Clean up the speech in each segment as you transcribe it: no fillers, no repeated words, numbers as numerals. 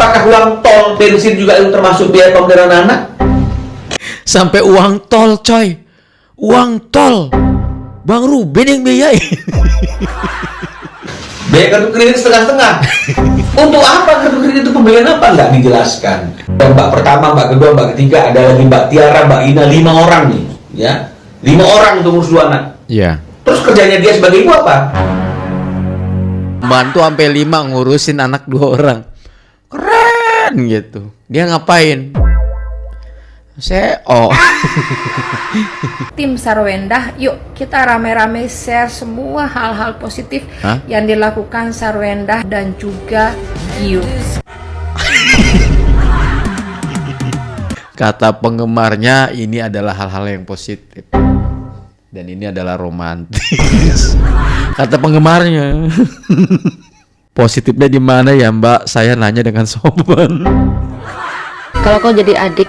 Apakah uang tol, bensin juga itu termasuk biaya pemeliharaan anak? Sampai uang tol, coy. Uang tol. Bang Ruben yang biayain. Biaya kartu kredit setengah-setengah. Untuk apa kartu kredit itu, pembelian apa? Nggak dijelaskan. Mbak pertama, mbak kedua, mbak ketiga, ada lagi mbak Tiara, mbak Ina, 5 orang nih, ya. 5 orang untuk ngurus 2 anak. Iya. Terus kerjanya dia sebagai ibu apa? Bantu sampai 5 ngurusin anak 2 orang. Keren gitu. Dia ngapain? Tim Sarwendah, yuk kita rame-rame share semua hal-hal positif yang dilakukan Sarwendah dan juga Giu. Kata penggemarnya, ini adalah hal-hal yang positif. Dan ini adalah romantis. Kata penggemarnya. Positifnya di mana ya, Mbak? Saya nanya dengan sopan. Kalau kau jadi adik,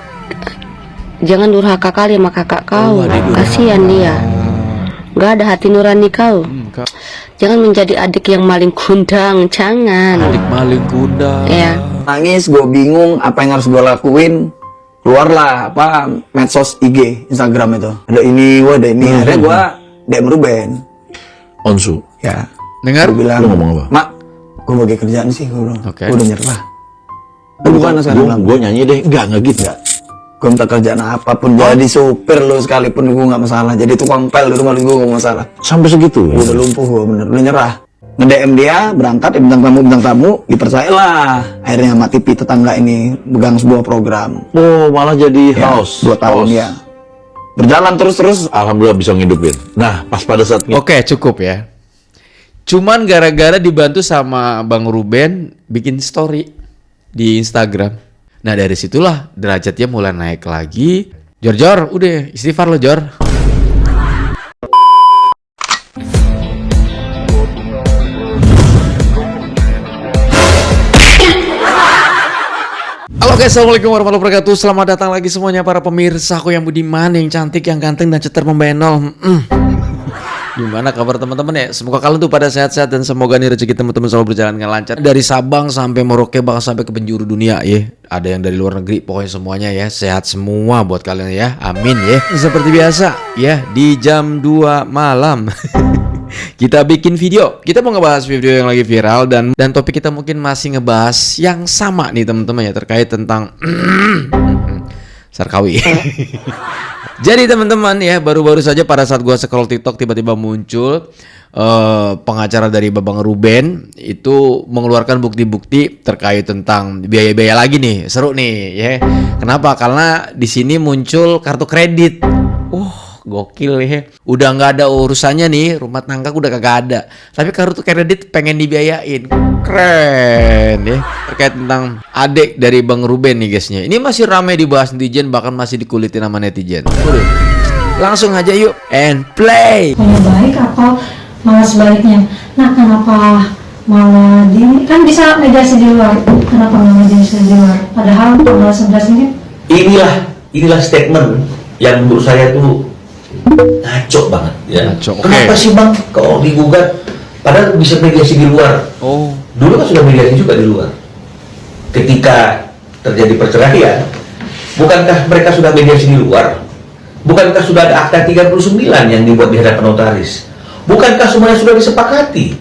jangan durhaka kali sama kakak kau. Kasihan dia. Gak ada hati nurani kau. Jangan menjadi adik yang maling kundang. Jangan. Adik maling kundang. Ya. Nangis, gue bingung apa yang harus gue lakuin. Keluarlah apa medsos IG, Instagram itu. Ada ini, ada ini. Akhirnya gue DM Ruben. Onsu. Ya. Dengar? Gue bilang, Lu ngomong apa? Mak, gue bagi kerjaan sih. Gue bilang, Oke. gue udah nyerah. Bukan sekarang. Gue nyanyi deh. Enggak gitu. Gue minta kerjaan apapun, jadi supir lo sekalipun gue nggak masalah. Jadi tukang pel di rumah gue nggak masalah. Sampai segitu Gue ya? udah lumpuh, gue bener, udah nyerah. Nge-DM dia, berangkat, bintang tamu, dipercayalah. Akhirnya sama TV tetangga ini, pegang sebuah program. Oh, malah jadi Ya, house. 2 tahun House. ya. Berjalan terus. Alhamdulillah bisa ngidupin. Nah, pas pada saat Oke, cukup ya. Cuman gara-gara dibantu sama Bang Ruben bikin story di Instagram. Nah, dari situlah derajatnya mulai naik lagi. Jor, udah istighfar lo, Jor. Halo guys, assalamualaikum warahmatullahi wabarakatuh. Selamat datang lagi semuanya para pemirsaku yang budiman, yang cantik, yang ganteng, dan cetar membenol. Gimana kabar teman-teman ya? Semoga kalian tuh pada sehat-sehat dan semoga nih rezeki teman-teman selalu berjalan dengan lancar. Dari Sabang sampai Merauke, bahkan sampai ke penjuru dunia ya. Ada yang dari luar negeri, pokoknya semuanya ya. Sehat semua buat kalian ya. Amin ya. Seperti biasa ya, di jam 2 malam. Kita bikin video. Kita mau ngebahas video yang lagi viral dan topik kita mungkin masih ngebahas yang sama nih teman-teman ya, terkait tentang Sarkawi. Jadi teman-teman ya, baru-baru saja pada saat gua scroll TikTok tiba-tiba muncul pengacara dari Babang Ruben itu mengeluarkan bukti-bukti terkait tentang biaya-biaya lagi nih. Seru nih ya. Kenapa? Karena di sini muncul kartu kredit. Gokil ya. Udah nggak ada urusannya nih, rumah tangga udah kagak ada. Tapi kartu kredit pengen dibiayain. Keren ya. Terkait tentang adik dari Bang Ruben nih guysnya. Ini masih ramai dibahas netizen, bahkan masih dikulitin sama netizen. Langsung aja yuk and play. Yang baik atau malah sebaliknya. Nah, kenapa malah kan bisa mediasi di luar? Kenapa nggak mediasi di luar? Padahal tanggal 11 ini Inilah statement yang menurut saya tuh ngaco banget ya. Ngaco, oke. Kenapa sih Bang kalau digugat padahal bisa mediasi di luar? Dulu kan sudah mediasi juga di luar. Ketika terjadi perceraian, bukankah mereka sudah mediasi di luar? Bukankah sudah ada akta 39 yang dibuat di hadapan notaris? Bukankah semuanya sudah disepakati?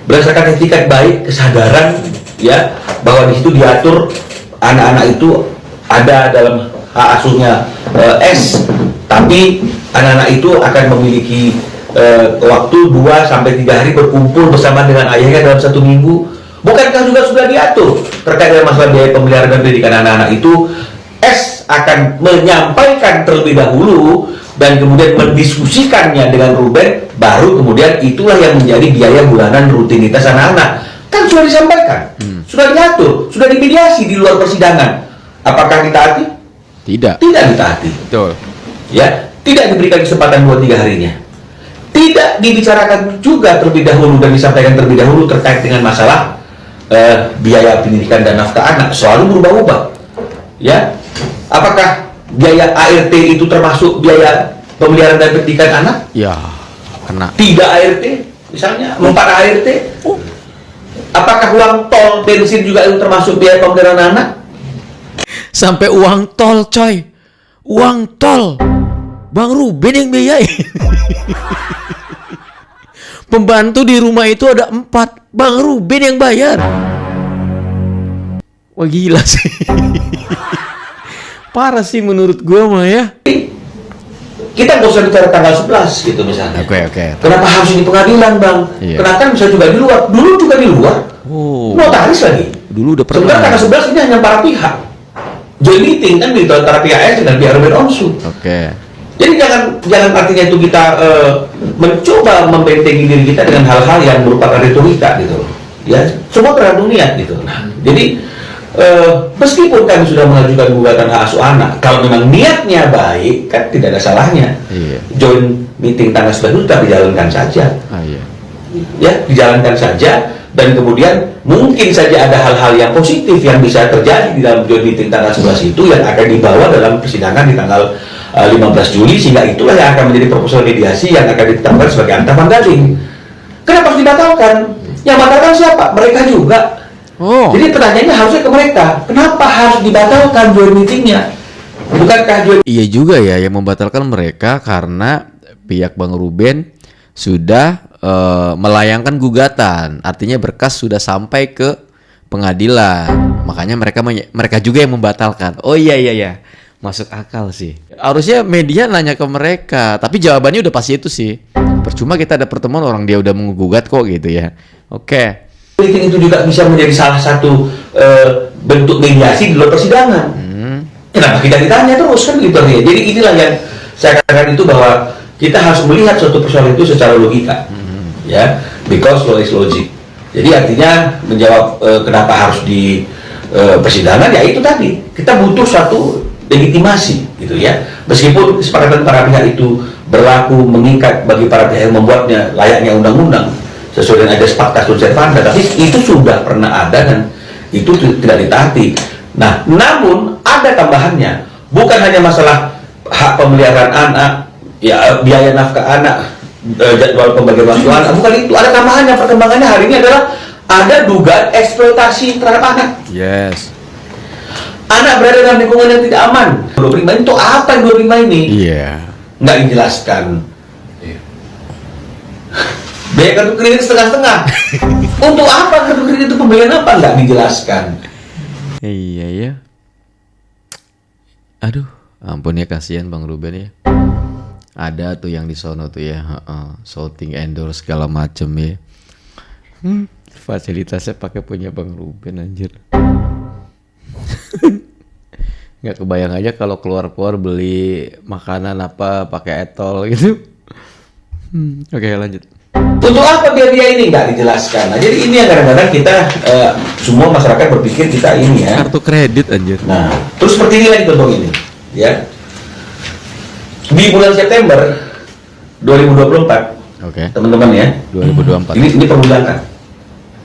Berdasarkan etikat baik, kesadaran ya, bahwa di situ diatur anak-anak itu ada dalam hak asuhnya S, tapi anak-anak itu akan memiliki waktu 2-3 hari berkumpul bersama dengan ayahnya dalam 1 minggu. Bukankah juga sudah diatur terkait dengan masalah biaya pemeliharaan dan pendidikan anak-anak itu? S akan menyampaikan terlebih dahulu dan kemudian mendiskusikannya dengan Ruben, baru kemudian itulah yang menjadi biaya bulanan rutinitas anak-anak. Kan sudah disampaikan, sudah diatur, sudah dimediasi di luar persidangan. Apakah ditaati? Tidak. Tidak ditaati. Betul. Ya, tidak diberikan kesempatan 2-3 harinya. Tidak dibicarakan juga terlebih dahulu dan disampaikan terlebih dahulu terkait dengan masalah biaya pendidikan dan nafkah anak. Selalu berubah-ubah. Ya, apakah biaya ART itu termasuk biaya pemeliharaan dan pendidikan anak? Ya, kena. Tidak ART, misalnya 4 ART. Apakah uang tol, bensin juga itu termasuk biaya pembelian anak? Sampai uang tol, coy. Uang tol. Bang Ruben yang biayain. Pembantu di rumah itu ada 4. Bang Ruben yang bayar. Wah gila sih. Parah sih menurut gua mah ya. Kita nggak usah bicara tanggal 11 gitu misalnya. Oke. Kenapa harus di pengadilan, Bang? Iya. Kenapa kan bisa juga di luar? Dulu juga di luar. Oh. Notaris lagi. Dulu udah pernah. Sebenarnya tanggal 11 ini hanya para pihak. Joint meeting kan di antara pihak S dan pihak Ruben Onsu. Oke. Jadi jangan artinya itu kita mencoba membentengi diri kita dengan hal-hal yang merupakan retorika gitu. Ya, semua tergantung niat gitu. Nah, jadi meskipun kami sudah mengajukan gugatan hak asuh anak, kalau memang niatnya baik kan tidak ada salahnya. Iya. Joint meeting tanggal 11 itu tetap dijalankan saja. Iya. Ya, dijalankan saja, dan kemudian mungkin saja ada hal-hal yang positif yang bisa terjadi di dalam joint meeting tanggal 11 itu yang akan dibawa dalam persidangan di tanggal 15 Juli, sehingga itulah yang akan menjadi proposal mediasi yang akan ditetapkan sebagai akta panggaling. Kenapa harus dibatalkan? Yang batalkan siapa? Mereka juga. Oh. Jadi pertanyaannya harusnya ke mereka, kenapa harus dibatalkan joint meetingnya? Bukankah joint Iya juga ya, yang membatalkan mereka karena pihak Bang Ruben sudah melayangkan gugatan, artinya berkas sudah sampai ke pengadilan, makanya mereka juga yang membatalkan. Oh iya, masuk akal sih. Harusnya media nanya ke mereka, tapi jawabannya udah pasti itu sih. Percuma kita ada pertemuan orang dia udah menggugat kok gitu ya. Oke. meeting itu juga bisa menjadi salah satu bentuk mediasi di luar persidangan. Kenapa kita ditanya terus kan gitu ya. Jadi inilah yang saya katakan itu, bahwa kita harus melihat suatu persoalan itu secara logika. Ya, because law is logic. Jadi artinya menjawab kenapa harus di persidangan, ya itu tadi, kita butuh suatu legitimasi gitu ya. Meskipun kesepakatan para pihak itu berlaku mengikat bagi para pihak yang membuatnya layaknya undang-undang sesuai dengan ajas pacta sunt servanda, tapi itu sudah pernah ada dan itu tidak ditaati. Nah, namun ada tambahannya, bukan hanya masalah hak pemeliharaan anak, ya biaya nafkah anak, jadwal pembagian waktu anak, bukan itu. Ada tambahannya, perkembangannya hari ini adalah ada dugaan eksploitasi terhadap anak. Yes. Anak berada dalam lingkungan yang tidak aman. 25 itu apa yang 25 ini? Iya. Nggak dijelaskan. Biaya kartu kredit setengah-setengah. Untuk apa kartu kredit itu, pembelian apa? Nggak dijelaskan. Iya ya. Aduh, ampun ya, kasihan Bang Ruben ya. Ada tuh yang di sono tuh ya, shouting endorse segala macem ya. Fasilitasnya pakai punya Bang Ruben anjir. Nggak kebayang aja kalau keluar beli makanan apa pakai etol gitu. Oke, lanjut. Untuk apa biaya ini? Nggak dijelaskan. Nah, jadi ini yang kadang-kadang kita semua masyarakat berpikir kita ini ya. Kartu kredit anjir. Nah, terus seperti ini lagi contoh ini, ya. Di bulan September 2024, Oke. teman-teman ya. 2024. Ini perbudakan,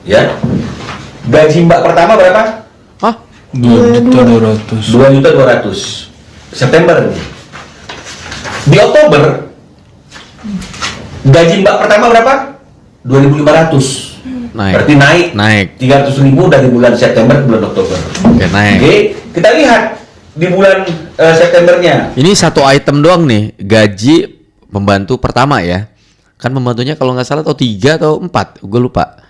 ya. Gaji mbak pertama berapa? Hah? 2.200.000 September ini. Di Oktober gaji mbak pertama berapa? 2.500. Naik. Berarti naik 300.000 dari bulan September ke bulan Oktober. Oke, naik. Oke, kita lihat di bulan Septembernya. Ini satu item doang nih, gaji pembantu pertama ya. Kan pembantunya kalau nggak salah atau 3 atau 4, gue lupa.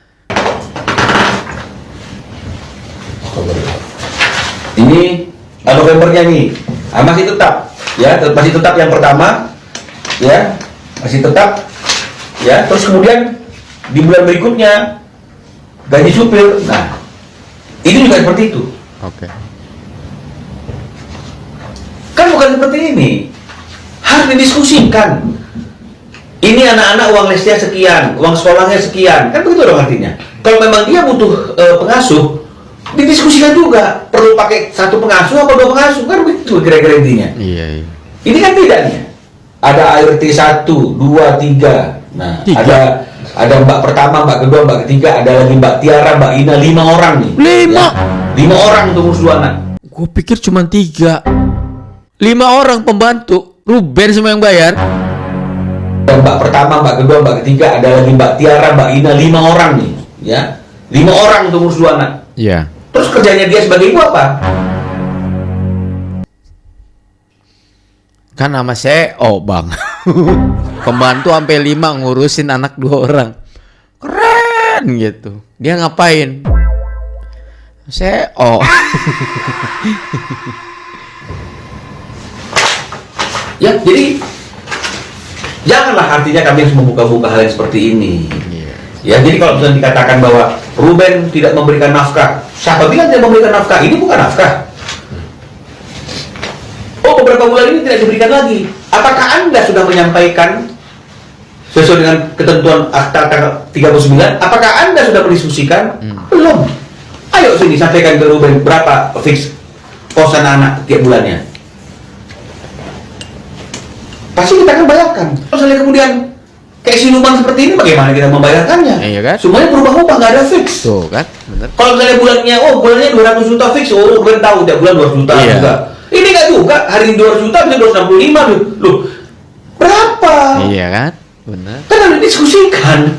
Ini Novembernya nih, masih tetap, ya, masih tetap yang pertama, ya, masih tetap, ya. Terus kemudian di bulan berikutnya gaji supir, nah, ini juga seperti itu. Oke. Kan bukan seperti ini, harus didiskusikan. Ini anak-anak uang lesnya sekian, uang sekolahnya sekian, kan begitu dong artinya. Kalau memang dia butuh pengasuh, didiskusikan juga, perlu pakai satu pengasuh apa 2 pengasuh, kan begitu kira-kira intinya. Iya. Ini kan tidak nih. Ada ART 1, 2, 3. Nah, 3. ada mbak pertama, mbak kedua, mbak ketiga, ada lagi mbak Tiara, mbak Ina, 5 orang nih. 5? Ya, 5 orang untuk ngurus 2 anak. Gue pikir cuma 3. 5 orang pembantu, Ruben semua yang bayar. Dan mbak pertama, mbak kedua, mbak ketiga, ada lagi mbak Tiara, mbak Ina, 5 orang nih. Ya, 5 orang untuk ngurus 2 anak. Iya. Terus kerjanya dia sebagai ibu apa? Kan nama CEO, Bang. Pembantu sampai 5 ngurusin anak 2 orang. Keren gitu. Dia ngapain? CEO. Ya, jadi janganlah artinya kami harus membuka-buka hal yang seperti ini. Ya, jadi kalau misalnya dikatakan bahwa Ruben tidak memberikan nafkah, siapa bilang tidak memberikan nafkah? Ini bukan nafkah. Oh, beberapa bulan ini tidak diberikan lagi. Apakah Anda sudah menyampaikan sesuai dengan ketentuan Akta tanggal 39? Apakah Anda sudah mendiskusikan? Belum. Ayo sini sampaikan ke Ruben berapa fix kosan anak tiap bulannya. Pasti kita akan bayarkan. Misalnya kemudian kayak siluman seperti ini, bagaimana kita membayarkannya? Iya kan? Semuanya berubah-ubah, nggak ada fix. Tuh kan, bener. Kalau misalnya bulannya 200 juta fix, Ruben tahu tiap bulan 200 juta Iya. juga. Ini nggak juga, hari ini 200 juta, bisa 265 loh. Berapa? Iya kan? Bener. Kan harus diskusikan.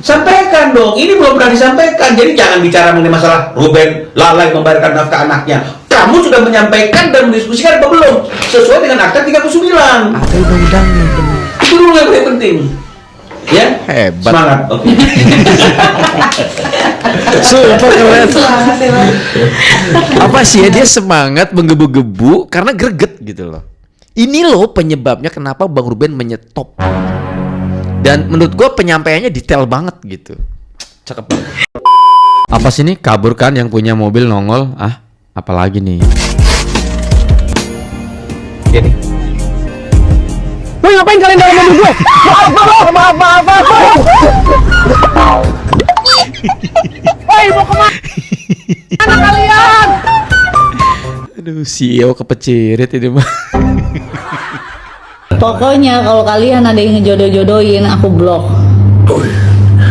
Sampaikan dong, ini belum pernah disampaikan. Jadi jangan bicara mengenai masalah Ruben lalai membayarkan nafkah anaknya. Kamu sudah menyampaikan dan mendiskusikan apa belum? Sesuai dengan Akta 39. Ada undang-undangnya. Itu dulu yang paling penting. Ya? Hebat. Semangat. Oke. Super keren. Apa sih ya, dia semangat menggebu-gebu karena greget gitu loh. Ini loh penyebabnya kenapa Bang Ruben menyetop. Dan menurut gue penyampaiannya detail banget gitu. Cakep banget. Apa sih ini kabur kan yang punya mobil nongol? Ah, apalagi nih? Gini. Woi, ngapain kalian dalam mobil gue? Maaf. Woi, mau kemana kalian? Aduh, CEO kepecirit ini mah. Pokoknya kalau kalian ada yang ngejodoh-jodohin, aku blok.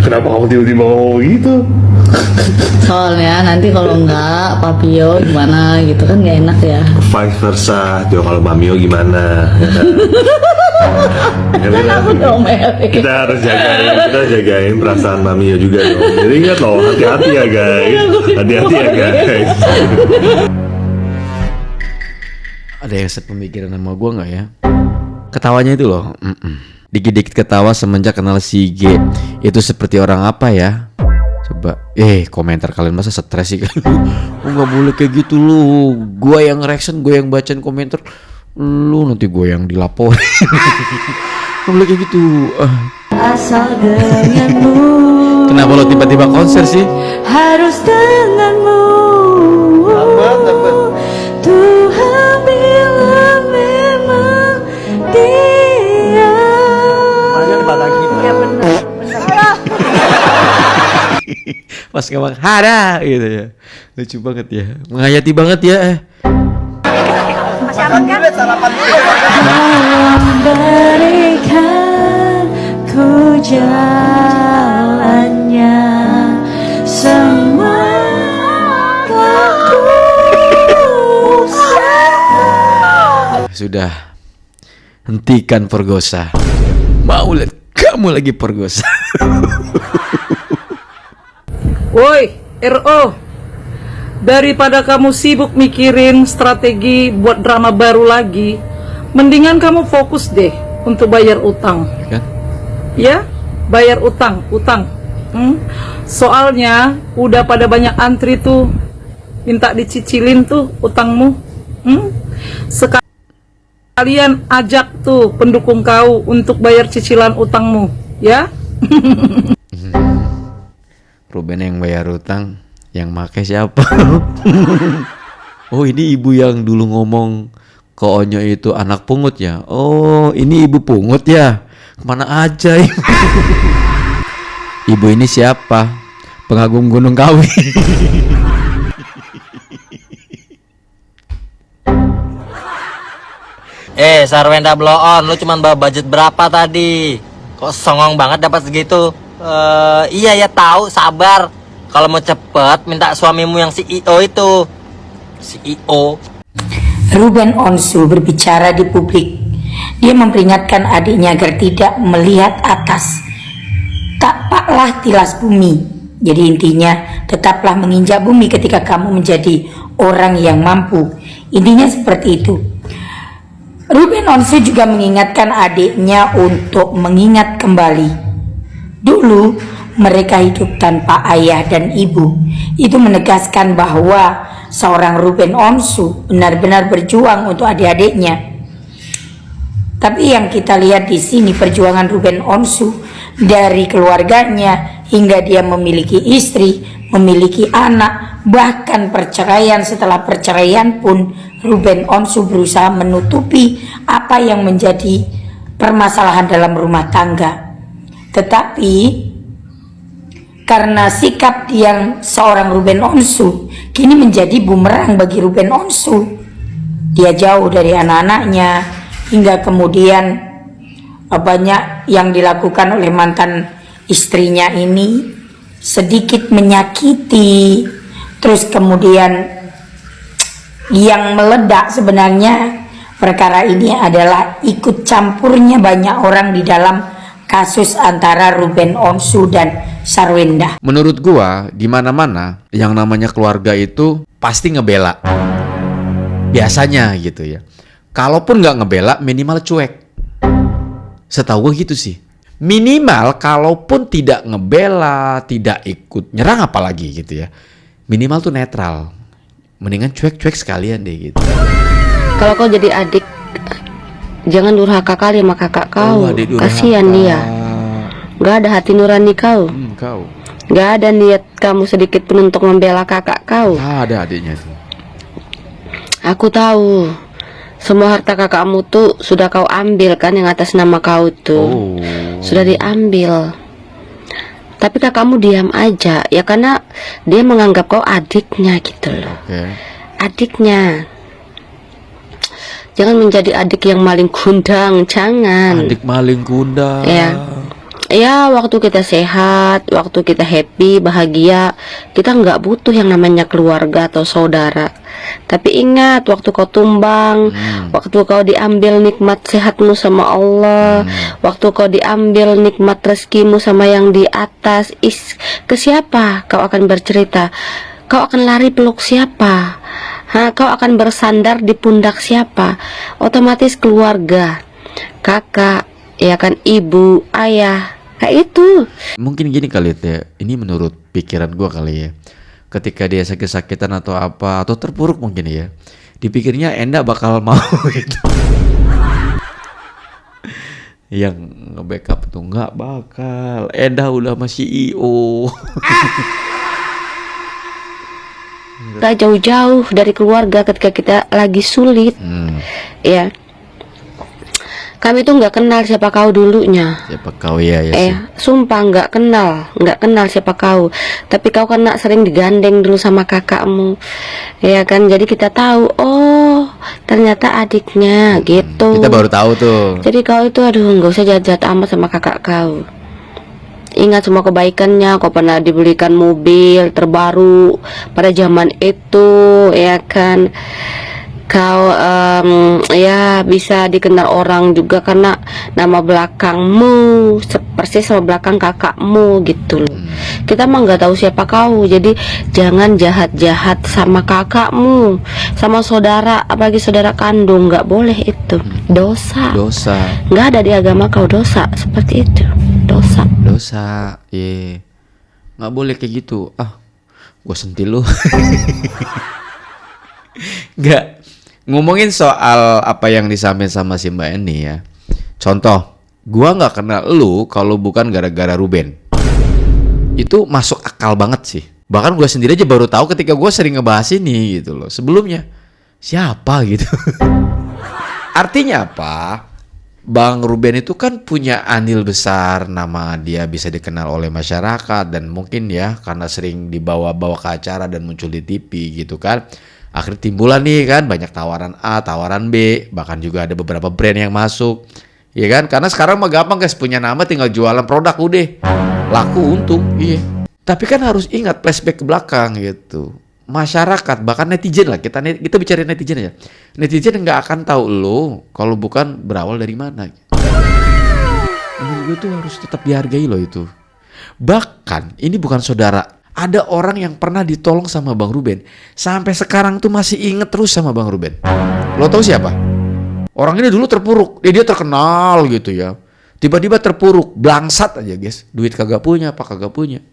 Kenapa kamu tiba-tiba ngomong gitu? Soalnya nanti kalau enggak, Papio gimana gitu kan nggak enak ya. Vice versa, tuh kalau Mamio gimana? Aku domelin. Kita harus jagain perasaan Mamio juga dong. Jadi ingat loh, hati-hati ya guys. Hati-hati ya guys. Ada yang sepemikiran sama gue nggak ya? Ketawanya itu loh. Dikit-dikit ketawa semenjak kenal si G. Itu seperti orang apa ya? Coba, komentar kalian masa stres sih kan? Nggak boleh kayak gitu lu. Gua yang reaction, gue yang bacain komentar. Lu nanti gue yang dilaporin. Nggak boleh kayak gitu. Asal denganmu. Kenapa lo tiba-tiba konser sih? Harus denganmu. Tuhan bilang memang dia. Ya benar. Pas ngomong hara gitu ya. Lucu banget ya. Menghayati banget ya. Berikan ku jalannya semua Sudah. Hentikan pergosa. Mau lihat kamu lagi pergosa. Woi, RO. Daripada kamu sibuk mikirin strategi buat drama baru lagi, mendingan kamu fokus deh untuk bayar utang. Kan? Ya, bayar utang. Soalnya udah pada banyak antri tuh, minta dicicilin tuh utangmu. Sekalian ajak tuh pendukung kau untuk bayar cicilan utangmu, ya. Ruben yang bayar utang, yang make siapa? Oh, ini ibu yang dulu ngomong ke Onyo itu anak pungut ya. Oh, ini ibu pungut ya. Kemana aja ibu? Ibu ini siapa? Pengagum Gunung Kawi. Sarwenda blow on, lu cuman bawa budget berapa tadi? Kok songong banget dapat segitu? Iya ya tahu, sabar. Kalau mau cepet minta suamimu yang CEO itu. CEO. Ruben Onsu berbicara di publik. Dia memperingatkan adiknya agar tidak melihat atas. Tapaklah tilas bumi. Jadi intinya tetaplah menginjak bumi ketika kamu menjadi orang yang mampu. Intinya seperti itu. Ruben Onsu juga mengingatkan adiknya untuk mengingat kembali. Dulu mereka hidup tanpa ayah dan ibu. Itu menegaskan bahwa seorang Ruben Onsu benar-benar berjuang untuk adik-adiknya. Tapi yang kita lihat di sini perjuangan Ruben Onsu dari keluarganya hingga dia memiliki istri, memiliki anak, bahkan perceraian. Setelah perceraian pun Ruben Onsu berusaha menutupi apa yang menjadi permasalahan dalam rumah tangga. Tetapi karena sikap yang seorang Ruben Onsu kini menjadi bumerang bagi Ruben Onsu. Dia jauh dari anak-anaknya, hingga kemudian banyak yang dilakukan oleh mantan istrinya ini sedikit menyakiti. Terus kemudian yang meledak sebenarnya perkara ini adalah ikut campurnya banyak orang di dalam kasus antara Ruben Onsu dan Sarwenda. Menurut gua, di mana-mana yang namanya keluarga itu pasti ngebela. Biasanya gitu ya. Kalaupun nggak ngebela, minimal cuek. Setahu gua gitu sih. Minimal kalaupun tidak ngebela, tidak ikut nyerang apalagi gitu ya. Minimal tuh netral. Mendingan cuek-cuek sekalian deh gitu. Kalau kau jadi adik, jangan durhaka kali sama kakak kau. Kasihan dia. Gak ada hati nurani kau. Gak ada niat kamu sedikit pun untuk membela kakak kau. Ada adiknya tuh. Aku tahu. Semua harta kakakmu tuh sudah kau ambil kan, yang atas nama kau tuh. Sudah diambil. Tapi kakakmu diam aja ya, karena dia menganggap kau adiknya gitu loh. Adiknya. Jangan menjadi adik yang maling kundang, jangan. Adik maling kundang. Ya, waktu kita sehat, waktu kita happy, bahagia, kita nggak butuh yang namanya keluarga atau saudara. Tapi ingat, waktu kau tumbang, waktu kau diambil nikmat sehatmu sama Allah, waktu kau diambil nikmat rezekimu sama yang di atas, ke siapa kau akan bercerita? Kau akan lari peluk siapa? Kau akan bersandar di pundak siapa? Otomatis keluarga, kakak, ya kan, ibu, ayah, kayak itu. Mungkin gini kali ya, ini menurut pikiran gua kali ya. Ketika dia sakit-sakitan atau apa, atau terpuruk mungkin ya, dipikirnya Enda bakal mau gitu. Yang nge-backup tuh nggak bakal. Enda udah sama CEO. Kita jauh-jauh dari keluarga ketika kita lagi sulit. Ya, kami tuh nggak kenal siapa kau dulunya. Siapa kau ya sih. Sumpah nggak kenal siapa kau. Tapi kau kena sering digandeng dulu sama kakakmu, ya kan. Jadi kita tahu, oh ternyata adiknya gitu. Kita baru tahu tuh. Jadi kau itu aduh nggak usah jahat-jahat amat sama kakak kau. Ingat semua kebaikannya. Kau pernah dibelikan mobil terbaru pada zaman itu, ya kan. Kau ya bisa dikenal orang juga karena nama belakangmu persis sama belakang kakakmu gitu loh. Kita mah nggak tahu siapa kau, jadi jangan jahat-jahat sama kakakmu, sama saudara, apalagi saudara kandung. Nggak boleh itu, dosa. Nggak ada di agama kau dosa seperti itu. Dosa. Nggak boleh kayak gitu. Gua sentil lu. Nggak. Ngomongin soal apa yang disampaikan sama si Mbak Eni ya. Contoh, gua nggak kenal lu kalau bukan gara-gara Ruben. Itu masuk akal banget sih. Bahkan gua sendiri aja baru tahu ketika gua sering ngebahas ini gitu loh. Sebelumnya siapa gitu. Artinya apa? Bang Ruben itu kan punya andil besar, nama dia bisa dikenal oleh masyarakat dan mungkin ya karena sering dibawa-bawa ke acara dan muncul di TV gitu kan. Akhirnya timbulan nih kan banyak tawaran A, tawaran B, bahkan juga ada beberapa brand yang masuk. Ya kan? Karena sekarang mah gampang guys, punya nama tinggal jualan produk udah. Laku untung, iya. Tapi kan harus ingat flashback ke belakang gitu. Masyarakat, bahkan netizen lah, kita bicara netizen aja. Netizen nggak akan tahu lo kalau bukan berawal dari mana. Menurut gue tuh harus tetap dihargai lo itu. Bahkan ini bukan saudara ada orang yang pernah ditolong sama Bang Ruben. Sampai sekarang tuh masih inget terus sama Bang Ruben. Lo tahu siapa? Orang ini dulu terpuruk. Dia terkenal gitu ya. Tiba-tiba terpuruk. Blangsat aja guys. Duit kagak punya, apa kagak punya.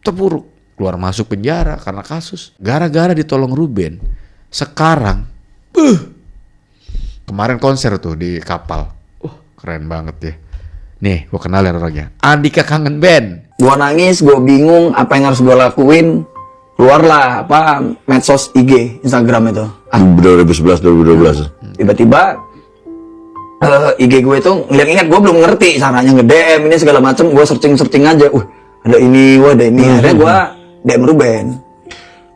Terpuruk. Keluar masuk penjara karena kasus. Gara-gara ditolong Ruben. Sekarang. Kemarin konser tuh di kapal. Keren banget ya. Nih, gue kenalin orangnya. Andika Kangen Band. Gua nangis, gua bingung apa yang harus gua lakuin. Keluarlah medsos IG, Instagram itu. 2011 2012. Tiba-tiba IG gue itu ngeliat-ngeliat, gue belum ngerti caranya nge-DM ini segala macem. Gue searching aja. Ada ini, ada ini. Akhirnya gue DM Ruben.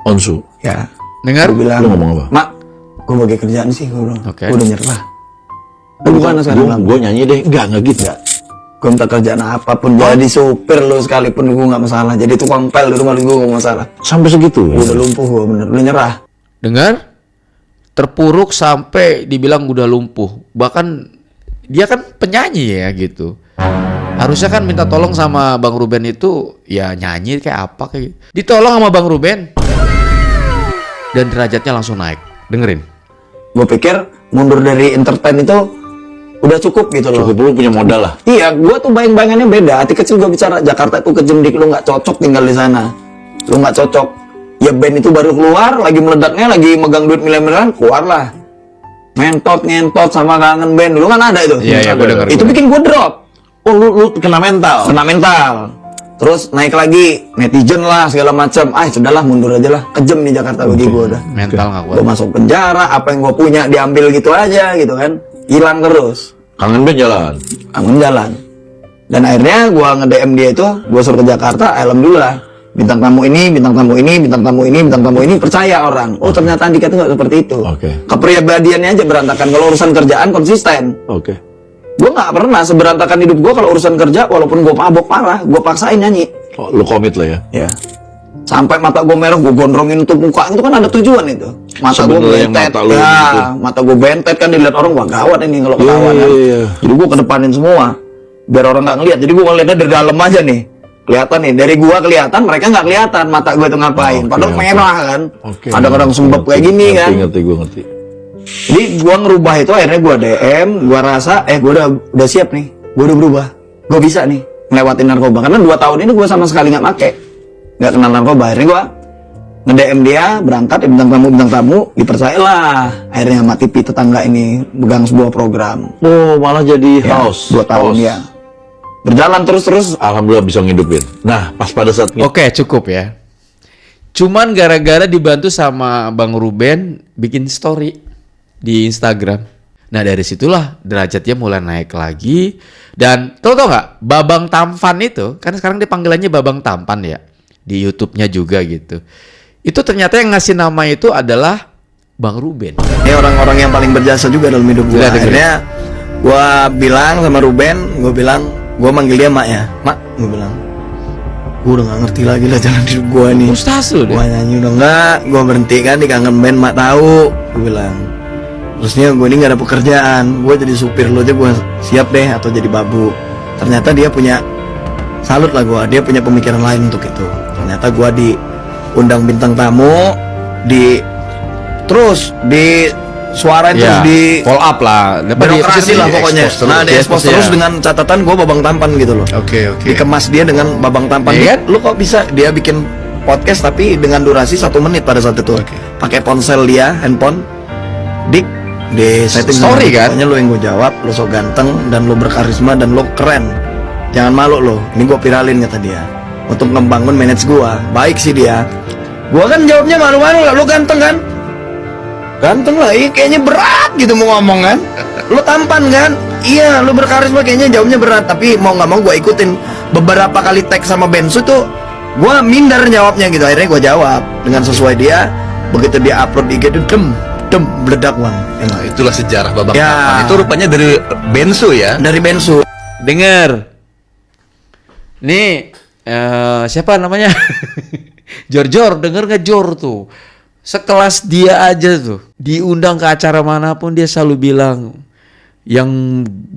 Onsu. Ya. Dengar? Gue bilang, lu ngomong apa? Mak, gue bagi kerjaan sih. Gue bilang, Oke. gue udah nyerah. Lu gimana sekarang? Gue nyanyi deh. Enggak gitu. Gue minta kerjaan apapun, jadi supir lo sekalipun gue nggak masalah. Jadi tukang pel di rumah gue nggak masalah. Sampai segitu. Gue udah lumpuh, gue bener, udah nyerah. Dengar? Terpuruk sampai dibilang udah lumpuh. Bahkan dia kan penyanyi ya gitu. Harusnya kan minta tolong sama Bang Ruben itu ya nyanyi kayak apa kayak gitu. Ditolong sama Bang Ruben. Dan derajatnya langsung naik. Dengerin. Gue pikir mundur dari entertain itu udah cukup gitu loh. Cukup lu punya modal lah. Iya, gue tuh bayang-bayangannya beda. Hati kecil gue bicara, Jakarta itu kejendik, lu nggak cocok tinggal di sana. Lu nggak cocok. Ya band itu baru keluar, lagi meledaknya, lagi megang duit miliar-miliaran, keluarlah. Ngentot sama Kangen Band. Dulu kan ada itu. Iya, gue denger. Itu bikin gue drop. Oh, lu kena mental. Kena mental. Terus naik lagi, netizen lah, segala macam. Sudahlah, mundur aja lah. Kejem nih Jakarta bagi gue udah. Mental nggak kuat. Gue masuk penjara, apa yang gue punya diambil gitu aja gitu kan. Hilang terus. Kangen Band jalan. Kangen jalan. Dan akhirnya gue nge-DM dia itu, gue suruh ke Jakarta, alhamdulillah. Bintang tamu ini, bintang tamu ini, bintang tamu ini, bintang tamu ini, percaya orang. Oh ternyata Andika itu gak seperti itu. Kepribadiannya aja berantakan. Kalau urusan kerjaan konsisten. Gue gak pernah seberantakan hidup gue kalau urusan kerja, walaupun gue mabok parah, gue paksain nyanyi. Oh, lu komit lah ya. Ya. Sampai mata gue merah, gue gondrongin untuk muka. Itu kan ada tujuan itu. Mata gue bentet. Mata gue bentet kan dilihat orang, wah gawat ini kalau ketahuan kan. Jadi gue kedepanin semua. Biar orang gak ngeliat. Jadi gue ngeliatnya dari dalam aja nih. Kelihatan nih, dari gua kelihatan, mereka nggak kelihatan mata gua itu ngapain. Padahal merah kan. Ada orang sembab kayak gini kan. Ngerti, gua ngerti. Jadi gua ngerubah itu, akhirnya gua DM, gua rasa, gua udah siap nih, gua udah berubah, gua bisa nih ngelewatin narkoba. Karena 2 tahun ini gua sama sekali nggak pakai, nggak kenal narkoba. Akhirnya gua nge-DM dia, berangkat bintang tamu, dipercayalah. Akhirnya sama TV tetangga ini megang sebuah program. Oh, malah jadi house. 2 tahun ya. Berjalan terus. Alhamdulillah bisa ngidupin. Nah, pas pada saat Oke, cukup ya. Cuman gara-gara dibantu sama Bang Ruben bikin story di Instagram. Nah, dari situlah derajatnya mulai naik lagi. Dan tau nggak, Babang Tampan itu, kan sekarang dipanggilannya Babang Tampan ya, di YouTube-nya juga gitu. Itu ternyata yang ngasih nama itu adalah Bang Ruben. Ini orang-orang yang paling berjasa juga dalam hidup gue. Akhirnya gue bilang sama Ruben, gue manggil dia Mak ya. Mak, gue bilang, gue udah gak ngerti lagi lah jalan hidup gue nih. Mustahil deh. Gue nyanyi udah enggak, gue berhenti kan di Kangen Band, Mak tahu. Gue bilang, terusnya gue ini gak ada pekerjaan, gue jadi supir lo aja gue siap deh atau jadi babu. Ternyata dia punya, salut lah gue, dia punya pemikiran lain untuk itu. Ternyata gue diundang bintang tamu, terus di suara itu di follow up lah, birokrasi lah pokoknya. Nah, di expose terus dengan catatan gue Babang Tampan gitu loh. Oke. Dikemas dia dengan Babang Tampan. Lu kok bisa dia bikin podcast tapi dengan durasi 1 menit pada saat itu. Pakai ponsel dia, handphone. Di setting story kan. Pokoknya lu yang gue jawab, lu so ganteng dan lu berkarisma dan lu keren. Jangan malu lo. Ini gue viralin kata dia. Untuk membangun manage gue. Baik sih dia. Gue kan jawabnya malu-malu lah, lu ganteng kan? Ganteng lah, kayaknya berat gitu mau ngomong kan. Lu tampan kan? Iya, lu berkarisma, kayaknya jawabnya berat. Tapi mau nggak mau gue ikutin. Beberapa kali tag sama Bensu tuh gue minder jawabnya gitu. Akhirnya gue jawab dengan sesuai dia. Begitu dia upload IG itu dem meledak bang. Nah, itulah sejarah Babang ya. Tampan. Itu rupanya dari Bensu ya. Dari Bensu. Dengar. Nih siapa namanya? Jor denger nggak Jor tuh? Sekelas dia aja tuh, diundang ke acara manapun dia selalu bilang, yang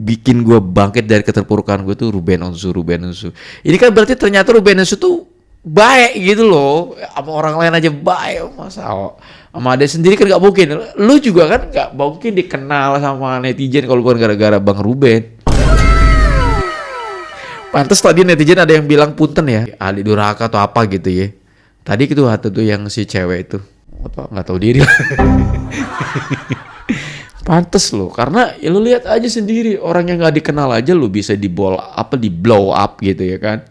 bikin gue bangkit dari keterpurukan gue tuh Ruben Onsu. Ini kan berarti ternyata Ruben Onsu tuh baik gitu loh, sama orang lain aja baik, masa sama dia sendiri kan nggak mungkin. Lu juga kan nggak mungkin dikenal sama netizen kalau bukan gara-gara Bang Ruben. Pantes tadi netizen ada yang bilang punten ya, ahli durhaka atau apa gitu ya. Tadi itu tuh yang si cewek itu apa nggak tahu diri. Pantes loh, karena ya lu lihat aja sendiri, orang yang nggak dikenal aja lu bisa di blow up gitu ya kan.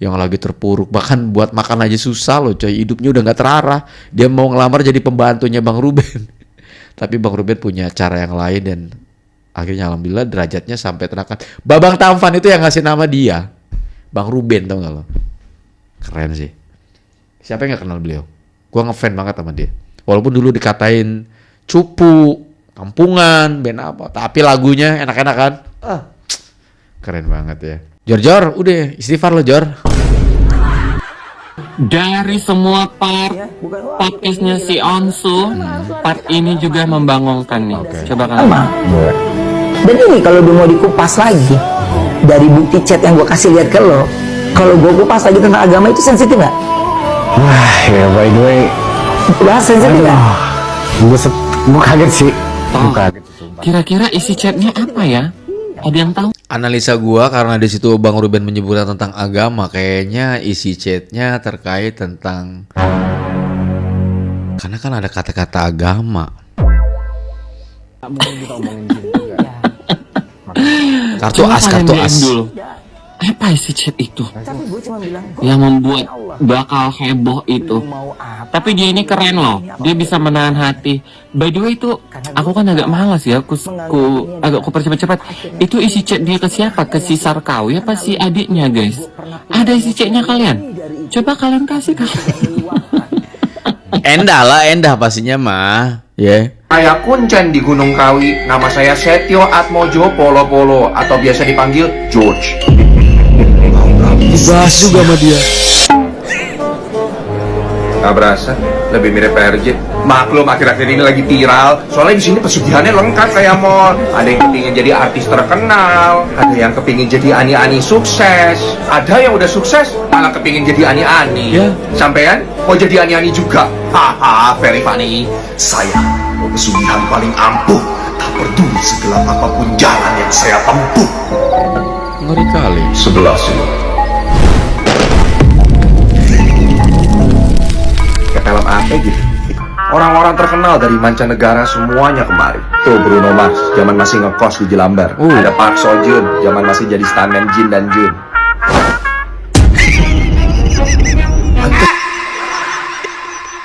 Yang lagi terpuruk, bahkan buat makan aja susah loh coy, hidupnya udah nggak terarah. Dia mau ngelamar jadi pembantunya Bang Ruben. Tapi Bang Ruben punya cara yang lain dan akhirnya alhamdulillah derajatnya sampai terangkat. Babang Tampan itu yang ngasih nama dia Bang Ruben, tau gak lo? Keren sih. Siapa yang gak kenal beliau? Gua ngefans banget sama dia. Walaupun dulu dikatain cupu, kampungan, band apa, tapi lagunya enak-enak kan? Keren banget ya. Jor, udah istighfar lo Jor. Dari semua podcastnya si Onsu, part ini juga membangunkan nih. Coba kan. Dan ini kalau dia mau dikupas lagi dari bukti chat yang gue kasih lihat ke lo, kalau gue kupas lagi tentang agama itu sensitif nggak? Wah ya by the way, bahas sensitif nggak? Gue kaget sih. Kira-kira isi chatnya apa ya? Ada yang tahu? Analisa gua karena di situ Bang Ruben menyebutkan tentang agama, kayaknya isi chatnya terkait tentang, karena kan ada kata-kata agama. Kartu as. Apa isi chat itu yang membuat bakal heboh itu? Tapi dia ini keren loh, dia bisa menahan hati. By the way itu aku kan agak malas ya, agak percepat-cepat. Itu isi chat dia ke siapa? Ke si Sarkawi apa si adiknya guys? Ada isi chatnya kalian? Coba kalian kasih kan? Endah pastinya mah, ya. Saya Kuncen di Gunung Kawi. Nama saya Setio Atmojo Polo atau biasa dipanggil George. Dibahas juga sama dia. Gak berasa, lebih mirip PRJ. Maklum akhir-akhir ini lagi viral. Soalnya di sini pesugihannya lengkap kayak mall. Ada yang kepingin jadi artis terkenal, ada yang kepingin jadi ani-ani sukses, ada yang udah sukses malah kepingin jadi ani-ani. Sampean mau jadi ani-ani juga? Haha, very funny. Saya mau pesugihan paling ampuh, tak peduli segelap apapun jalan yang saya tempuh. Ngeri kali. Sebelah sini. Kayak film apa gitu. Orang-orang terkenal dari mancanegara semuanya kemari. Tuh Bruno Mars, zaman masih ngekos di Jelambar. Ada Park Seo Joon, zaman masih jadi stuntman Jin dan Jun.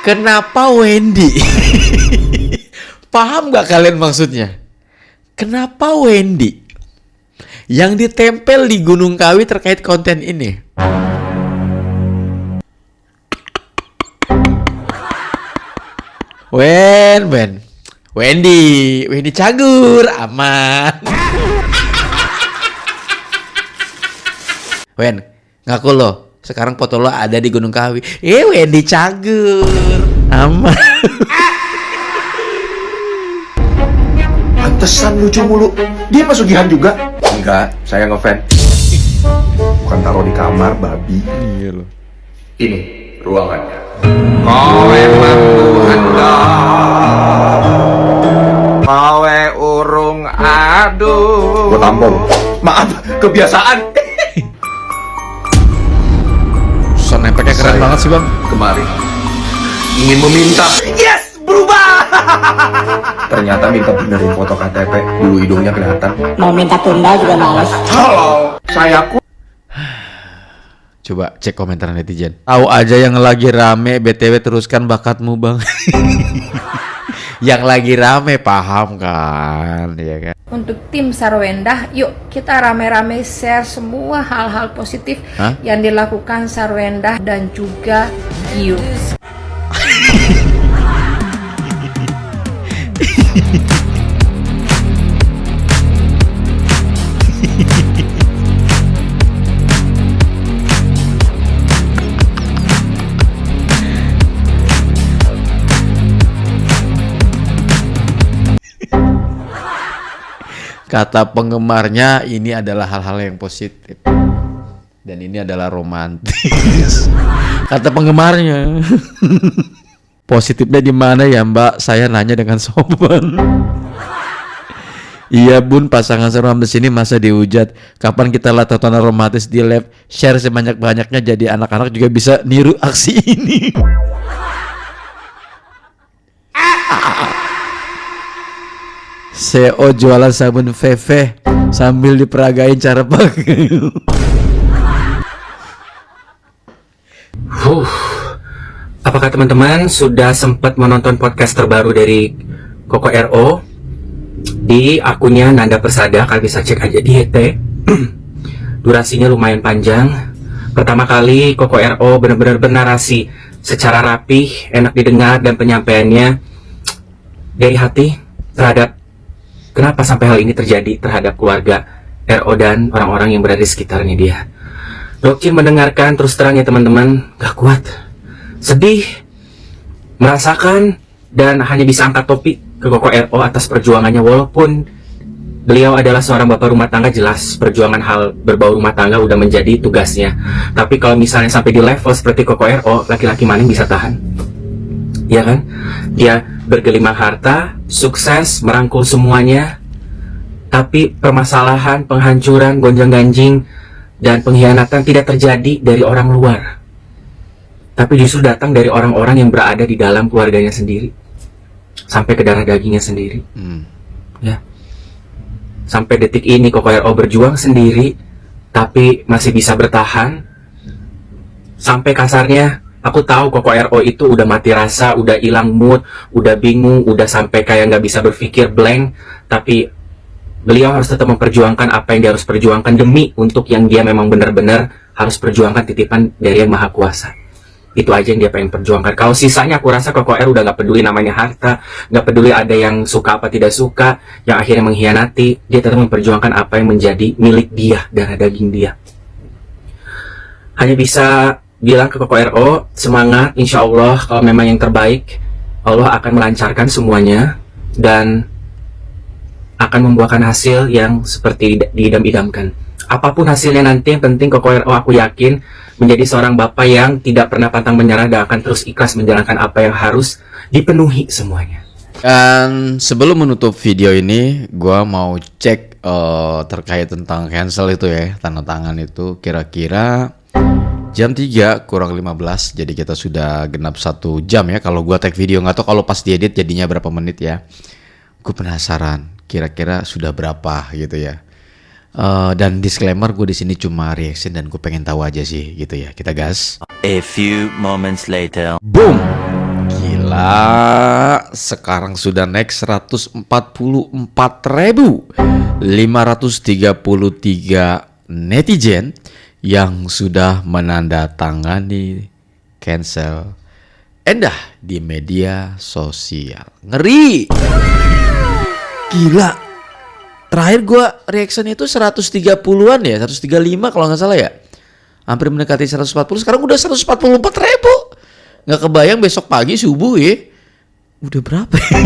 Kenapa Wendy? Paham gak kalian maksudnya? Kenapa Wendy yang ditempel di Gunung Kawi terkait konten ini? Wendy Cagur, aman. Ngaku lo, sekarang foto lo ada di Gunung Kawi. Wendy Cagur, aman. Pantesan lucu mulu. Dia pesugihan juga? Enggak, saya ngefans. Bukan taruh di kamar, babi. Iya loh. Ini ruangannya. Kowe mampu anda, kowe urung aduh. Gue tampol. Maaf, kebiasaan. Sound efeknya keren banget sih bang. Kemari ingin meminta. Yes, berubah. Ternyata minta benerin foto KTP. Dulu hidungnya kelihatan. Mau minta tunda juga males. Halo, saya Coba cek komentar netizen. Tahu aja yang lagi rame, BTW teruskan bakatmu bang. Yang lagi rame paham kan, ya kan? Untuk tim Sarwendah, yuk kita rame-rame share semua hal-hal positif yang dilakukan Sarwendah dan juga Gio. Kata penggemarnya ini adalah hal-hal yang positif. Dan ini adalah romantis. Kata penggemarnya. Positifnya di mana ya Mbak? Saya nanya dengan sopan. Iya bun, pasangan seram di sini masa dihujat. Kapan kita lihat tontonan romantis di live? Share sebanyak-banyaknya jadi anak-anak juga bisa niru aksi ini. CEO jualan sabun VV sambil diperagain cara pakai. Apakah teman-teman sudah sempat menonton podcast terbaru dari Koko RO di akunnya Nanda Persada? Kalian bisa cek aja di HT. Durasinya lumayan panjang. Pertama kali Koko RO benar-benar bernarasi secara rapih, enak didengar, dan penyampaiannya dari hati terhadap kenapa sampai hal ini terjadi terhadap keluarga RO dan orang-orang yang berada di sekitarnya dia. Dokcin mendengarkan terus terang ya teman-teman, gak kuat, sedih, merasakan, dan hanya bisa angkat topi ke Koko RO atas perjuangannya. Walaupun beliau adalah seorang bapak rumah tangga, jelas perjuangan hal berbau rumah tangga udah menjadi tugasnya. Tapi kalau misalnya sampai di level seperti Koko RO, laki-laki mana yang bisa tahan? Ya kan? Dia bergelimang harta, sukses, merangkul semuanya, tapi permasalahan, penghancuran, gonjang-ganjing, dan pengkhianatan tidak terjadi dari orang luar, tapi justru datang dari orang-orang yang berada di dalam keluarganya sendiri, sampai ke darah dagingnya sendiri. Ya, sampai detik ini Koko RO berjuang sendiri, tapi masih bisa bertahan. Sampai kasarnya, aku tahu Koko RO itu udah mati rasa, udah hilang mood, udah bingung, udah sampai kayak nggak bisa berpikir, blank. Tapi beliau harus tetap memperjuangkan apa yang dia harus perjuangkan demi untuk yang dia memang benar-benar harus perjuangkan, titipan dari Yang Maha Kuasa. Itu aja yang dia pengen perjuangkan. Kalau sisanya aku rasa Koko RO udah nggak peduli namanya harta, nggak peduli ada yang suka apa tidak suka, yang akhirnya mengkhianati. Dia tetap memperjuangkan apa yang menjadi milik dia, darah daging dia. Hanya bisa bilang ke Koko RO, semangat, insya Allah kalau memang yang terbaik, Allah akan melancarkan semuanya dan akan membuahkan hasil yang seperti diidam-idamkan. Apapun hasilnya nanti, yang penting Koko RO aku yakin menjadi seorang bapak yang tidak pernah pantang menyerah dan akan terus ikhlas menjalankan apa yang harus dipenuhi semuanya. Dan sebelum menutup video ini, gua mau cek terkait tentang cancel itu ya, tanda tangan itu kira-kira jam 3 kurang 15. Jadi kita sudah genap 1 jam ya. Kalau gua tag video, nggak tahu kalau pas diedit jadinya berapa menit ya. Gue penasaran kira-kira sudah berapa gitu ya. Dan disclaimer, gue di sini cuma reaction dan gue pengen tahu aja sih gitu ya. Kita gas. A few moments later. Boom. Gila. Sekarang sudah naik 144.533 netizen yang sudah menandatangani cancel Endah di media sosial. Ngeri. Gila. Terakhir gue reaction itu 130-an ya, 135 kalau nggak salah ya. Hampir mendekati 140, sekarang udah 144.000. Nggak kebayang besok pagi subuh ya. Udah berapa ya?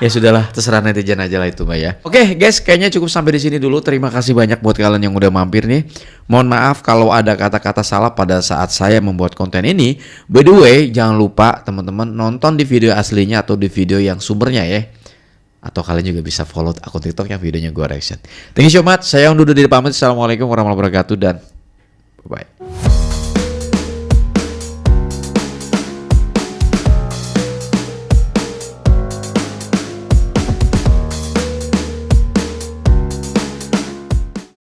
Ya sudahlah, terserah netizen aja lah itu Mbak ya. Oke guys, kayaknya cukup sampai di sini dulu. Terima kasih banyak buat kalian yang udah mampir nih. Mohon maaf kalau ada kata-kata salah pada saat saya membuat konten ini. By the way, jangan lupa teman-teman nonton di video aslinya atau di video yang sumbernya ya. Atau kalian juga bisa follow akun TikTok yang videonya gue reaction. Thank you so much. Saya undur diri pamit. Assalamualaikum warahmatullahi wabarakatuh dan bye.